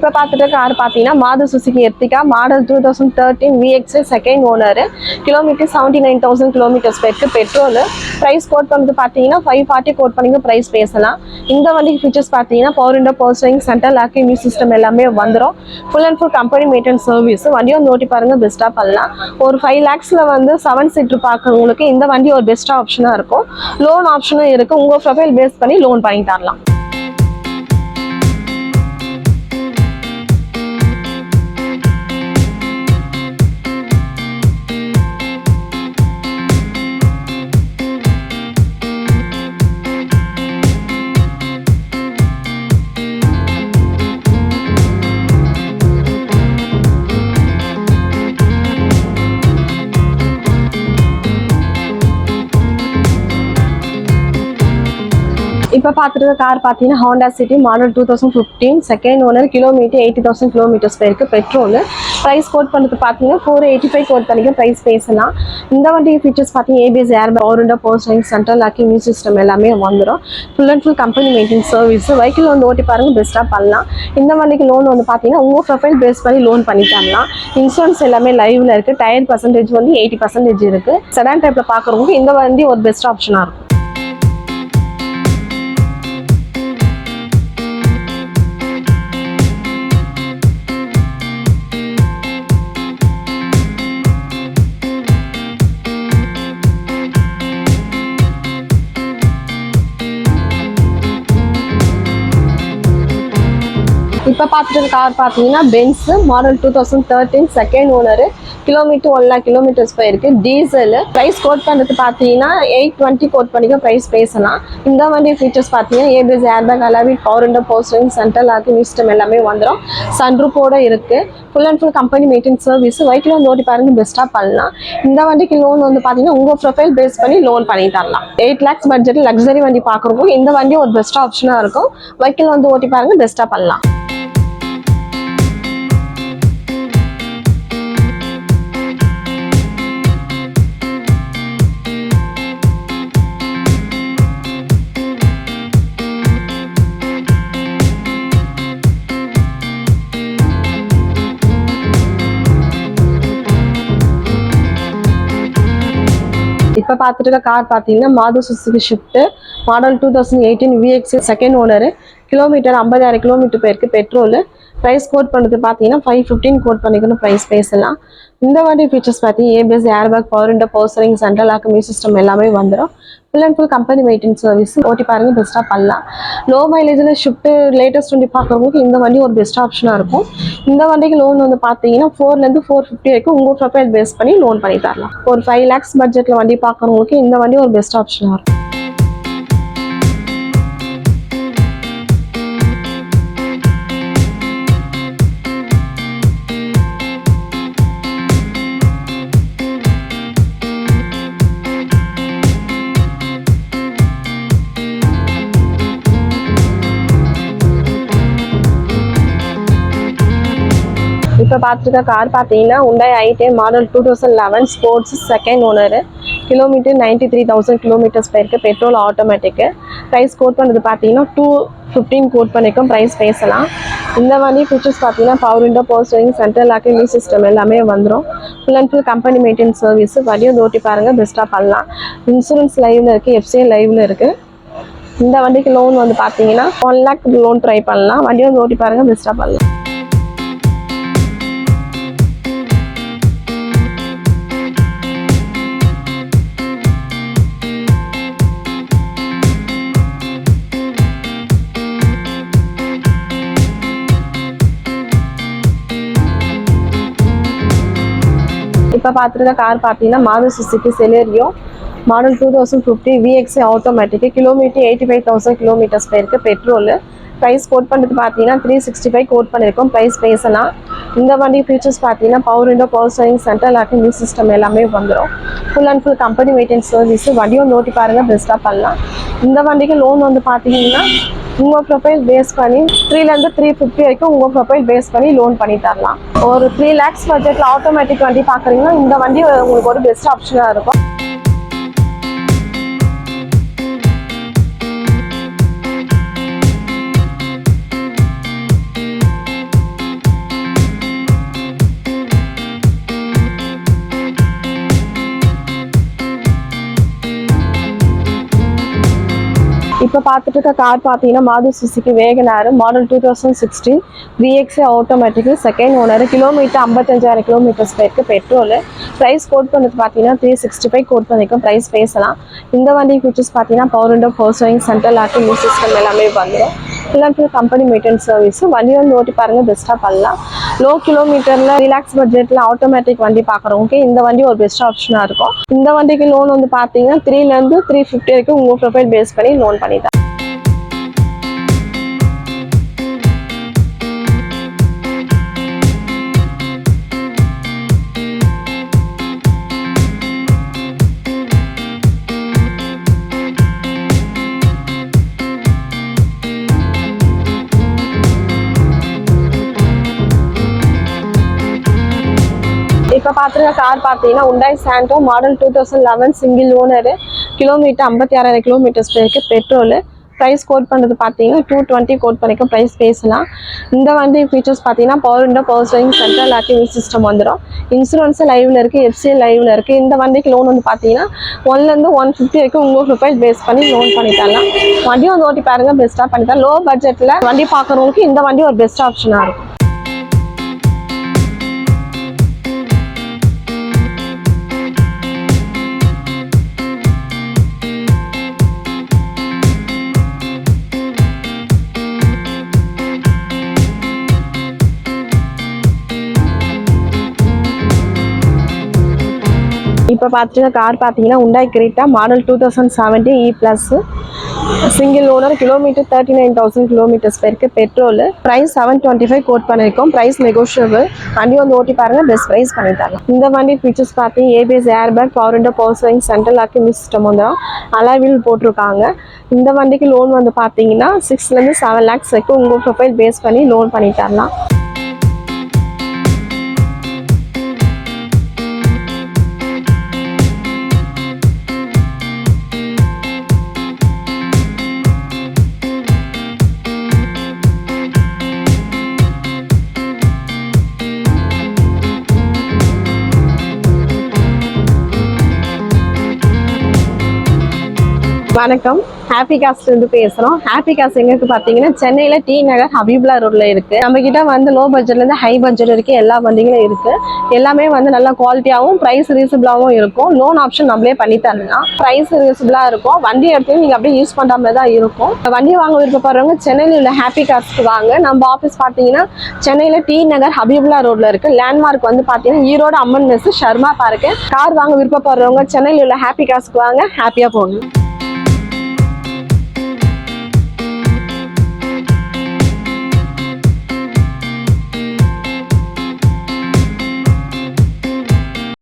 இப்போ பார்த்துட்டு கார் பார்த்தீங்கன்னா Maruti Suzuki Ertiga model 2013 VX second owner, kilometre 79,000 kilometres போயிருக்கு. பெட்ரோல். ப்ரைஸ் கோட் பண்ணது பார்த்தீங்கன்னா 540 கோட் பண்ணிங்க ப்ரைஸ் பேசலாம். இந்த வண்டிக்கு ஃபீச்சர்ஸ் பார்த்தீங்கன்னா power window, power steering, central lock, music system எல்லாமே வந்துடும். Full and full company maintenance service. வண்டியை வந்து ஓட்டி பாருங்க, பெஸ்ட்டாக பண்ணலாம். ஒரு 5 lakhsல வந்து 7 சீட்டர் பார்க்குறவங்களுக்கு இந்த வண்டி ஒரு பெஸ்ட்டாக ஆப்ஷனாக இருக்கும். லோன் ஆப்ஷனும் இருக்குது. உங்கள் ப்ரொஃபைல் பேஸ் பண்ணி லோன் பண்ணி தரலாம். இப்போ பார்த்துட்டு கார் பார்த்தீங்கன்னா Honda city model 2015 second owner, kilometre 80,000 kilometres போயிருக்கு. பெட்ரோல். ப்ரைஸ் கோட் பண்ணுறது பார்த்தீங்கன்னா 485 கோட் பண்ணிக்க ப்ரைஸ் பேசலாம். இந்த வண்டிக்கு ஃபீச்சர்ஸ் பார்த்தீங்கன்னா ABS, air bag, power window, power steering, central lock, music system எல்லாமே வந்துடும். Full and full company maintenance service. Vehicle வந்து ஓட்டி பாருங்க, பெஸ்ட்டாக பண்ணலாம். இந்த வண்டிக்கு லோன் வந்து பார்த்தீங்கன்னா உங்கள் ப்ரொஃபைல் பேஸ் பண்ணி லோன் பண்ணி தரலாம். இன்சூரன்ஸ் எல்லாமே லைவ்ல இருக்குது. டயர் பர்சன்டேஜ் வந்து 80% இருக்குது. செடான் டைப்பில் பார்க்குறவங்களுக்கு இந்த வண்டி ஒரு பெஸ்ட் ஆப்ஷனாக இருக்கும். இப்போ பார்த்துட்டு கார் பார்த்தீங்கன்னா Benz model 2013 second owner, kilometre 1 lakh kilometres போயிருக்கு. டீசல். ப்ரைஸ் கோட் பண்ணுறது பார்த்தீங்கன்னா 820 கோட் பண்ணிக்க ப்ரைஸ் பேசலாம். இந்த வண்டி ஃபீச்சர்ஸ் பார்த்தீங்கன்னா ABS, ஏர் பேக், அலாவி, power window, power steering, central lock, music system எல்லாமே வந்துடும். சன்ரூஃபோட இருக்குது. Full and full company maintenance service. Vehicle வந்து ஓட்டி பாருங்க, பெஸ்ட்டாக பண்ணலாம். இந்த வண்டிக்கு லோன் வந்து பார்த்தீங்கன்னா உங்கள் ப்ரொஃபைல் பேஸ் பண்ணி லோன் பண்ணி தரலாம். 8 lakhs பட்ஜெட்டில் லக்ஸரி வண்டி பார்க்குறப்போ இந்த வண்டி ஒரு பெஸ்ட் ஆப்ஷனாக இருக்கும். வெஹிக்கிள் வந்து ஓட்டி பாருங்க, பெஸ்ட்டாக பண்ணலாம். இப்போ பார்த்துட்டு கார் பார்த்தீங்கன்னா Maruti Suzuki shift model 2018 VX second owner, kilometre 50,000 kilometre போயிருக்கு. பெட்ரோல். ப்ரைஸ் கோட் பண்ணுறது பார்த்தீங்கன்னா 515 கோட் பண்ணிக்கணும் ப்ரைஸ் பேசலாம். இந்த வண்டி ஃபீச்சர்ஸ் பார்த்தீங்கன்னா ABS, air bag, power window, power steering, central lock, music system எல்லாமே வந்துடும். Full and full company maintenance service. ஓட்டி பாருங்க, பெஸ்ட்டாக பண்ணலாம். லோ மைலேஜில் ஷிஃப்ட் லேட்டஸ்ட் வண்டி பார்க்குறவங்களுக்கு இந்த வண்டி ஒரு பெஸ்ட் ஆப்ஷனாக இருக்கும். இந்த வண்டிக்கு லோன் வந்து பார்த்தீங்கன்னா 4 to 450 வரைக்கும் உங்கள் ப்ரொஃபைல் பேஸ் பண்ணி லோன் பண்ணி தரலாம். ஒரு 5 lakhs பட்ஜெட்டில் வண்டி பார்க்குறவங்களுக்கு இந்த வண்டி ஒரு பெஸ்ட் ஆப்ஷனாக இருக்கும். இப்போ பார்த்துருக்க கார் பார்த்தீங்கன்னா Hyundai i10 model 2011 sports second owner, kilometre 93,000 kilometres போயிருக்கு. Petrol, automatic. ப்ரைஸ் கோட் பண்ணுறது பார்த்தீங்கன்னா 215 கோட் பண்ணிக்கும் ப்ரைஸ் பேசலாம். இந்த வண்டி ஃபீச்சர்ஸ் பார்த்தீங்கன்னா power window, power steering, central lock, music system எல்லாமே வந்துடும். Full and full company maintenance service. வண்டியை ஓட்டி பாருங்கள், பெஸ்ட்டாக பண்ணலாம். இன்சூரன்ஸ் லைவ்ல இருக்குது. FCA லைவ்ல இருக்குது. இந்த வண்டிக்கு லோன் வந்து பார்த்தீங்கன்னா 1 lakh லோன் ட்ரை பண்ணலாம். வண்டியை ஓட்டி பாருங்கள், பெஸ்ட்டாக பண்ணலாம். இப்போ பார்த்துருக்க கார் பார்த்தீங்கன்னா Maruti Suzuki Celerio model 2015 VX automatic, kilometre 85,000 kilometres போயிருக்கு. பெட்ரோல். ப்ரைஸ் கோட் பண்ணுறது பார்த்தீங்கன்னா 365 கோட் பண்ணியிருக்கோம். ப்ரைஸ் பேசலாம். இந்த வண்டி ஃபீச்சர்ஸ் பார்த்தீங்கன்னா power window, power steering, central lock, music system எல்லாமே வந்துடும். Full and full company maintenance service. வண்டியும் ஓட்டி பாருங்கள், பெஸ்ட்டாக பண்ணலாம். இந்த வண்டிக்கு லோன் வந்து பார்த்தீங்கன்னா உங்கள் ப்ரொஃபைல் பேஸ் பண்ணி 3 to 350 வரைக்கும் உங்கள் ப்ரொஃபைல் பேஸ் பண்ணி லோன் பண்ணி தரலாம். ஒரு 3 lakhs பட்ஜெட்டில் ஆட்டோமேட்டிக் வண்டி பார்க்குறீங்கன்னா இந்த வண்டி உங்களுக்கு ஒரு பெஸ்ட் ஆப்ஷனாக இருக்கும். இப்போ பார்த்துட்டு இருக்க கார் பார்த்தீங்கன்னா Maruti Suzuki Wagon R model 2016 VXA automatic second owner kilometre 55,000 kilometres போயிருக்கு பெட்ரோல் ப்ரைஸ் கோட் பண்ணது பார்த்தீங்கன்னா 365 கோட் பண்ணிக்கும் ப்ரைஸ் பேசலாம் இந்த வண்டி ஃபீச்சர்ஸ் பார்த்தீங்கன்னா power window power steering central locking music system எல்லாமே வந்துடும் எல்லாத்துக்கும் கம்பெனி மெயின்டெனன்ஸ் சர்வீஸ் வண்டி வந்து ஓட்டி பாருங்க பெஸ்ட்டாக பண்ணலாம் லோ கிலோமீட்டரில் ரிலாக்ஸ் பட்ஜெட்டில் ஆட்டோமேட்டிக் வண்டி பார்க்குறவங்க இந்த வண்டி ஒரு பெஸ்ட் ஆப்ஷனாக இருக்கும் இந்த வண்டிக்கு லோன் வந்து பார்த்தீங்கன்னா 3லேருந்து 350 வரைக்கும் உங்கள் ப்ரொஃபைல் பேஸ் பண்ணி லோன் பண்ணி தரேன் இப்போ பார்த்துருக்க கார் பார்த்தீங்கன்னா Hyundai Santro model 2011 single owner kilometre 56,000 kilometres போயிருக்கு பெட்ரோல் ப்ரைஸ் கோட் பண்ணுறது பார்த்தீங்கன்னா 220 கோட் பண்ணிக்க ப்ரைஸ் பேசலாம் இந்த வண்டி ஃபீச்சர்ஸ் பார்த்தீங்கன்னா power window power steering central locking system வந்துடும் இன்சூரன்ஸ் லைவ்ல இருக்குது FCA லைவ்ல இருக்குது இந்த வண்டிக்கு லோன் வந்து பார்த்தீங்கன்னா 1லேருந்து 150 வரைக்கும் உங்கள் ப்ரொஃபைல் பேஸ் பண்ணி லோன் பண்ணி தரலாம் வண்டியும் வந்து ஓட்டி பாருங்க பெஸ்ட்டாக பண்ணி தரலாம் லோ பட்ஜெட்டில் வண்டி பார்க்குறவங்களுக்கு இந்த வண்டி ஒரு பெஸ்ட் ஆப்ஷனாக இருக்கும் இப்போ பார்த்துட்டு கார் பார்த்தீங்கன்னா Hyundai Creta model 2017 E+ single owner kilometre 39,000 kilometres போயிருக்கு பெட்ரோல் ப்ரைஸ் 725 கோட் பண்ணியிருக்கோம் ப்ரைஸ் நெகோஷியபிள் வண்டி வந்து ஓட்டி பாருங்க பெஸ்ட் ப்ரைஸ் பண்ணி தரலாம் இந்த வண்டி ஃபீச்சர்ஸ் பார்த்தீங்கன்னா ABS airbag power window power steering central locking system வந்து அலாய் வீல் போட்டிருக்காங்க இந்த வண்டிக்கு லோன் வந்து பார்த்தீங்கன்னா 6லேருந்து 7 lakhs வரைக்கும் உங்கள் ப்ரொஃபைல் பேஸ் பண்ணி லோன் பண்ணி தரலாம் வணக்கம் ஹாப்பி காஸ்ட் இருந்து பேசுறோம் ஹாப்பி காஸ்ட் எங்களுக்கு பார்த்தீங்கன்னா சென்னையில டி நகர் ஹபீப்லா ரோட்ல இருக்கு நம்ம கிட்ட வந்து லோ பட்ஜெட்ல இருந்து ஹை பட்ஜெட் வரைக்கும் எல்லா வண்டிகளும் இருக்கு எல்லாமே வந்து நல்ல குவாலிட்டியாகவும் பிரைஸ் ரீசனபிளாகவும் இருக்கும் லோன் ஆப்ஷன் நம்மளே பண்ணி தரலாம் பிரைஸ் ரீசனபிளா இருக்கும் வண்டி எடுத்து நீங்க அப்படியே யூஸ் பண்ற மாதிரி தான் இருக்கும் வண்டி வாங்க விருப்பப்படுறவங்க சென்னையில் உள்ள ஹாப்பி காஸ்ட்க்கு வாங்க நம்ம ஆஃபீஸ் பார்த்தீங்கன்னா சென்னையில டி நகர் ஹபீப்லா ரோட்ல இருக்கு லேண்ட்மார்க் வந்து பார்த்தீங்கன்னா ஈரோடு அம்மன் மெஸ் ஷர்மா பார்க்கு கார் வாங்க விருப்பப்படுறவங்க சென்னையில் உள்ள ஹாப்பி காஸ்ட்க்கு வாங்க ஹாப்பியா போங்க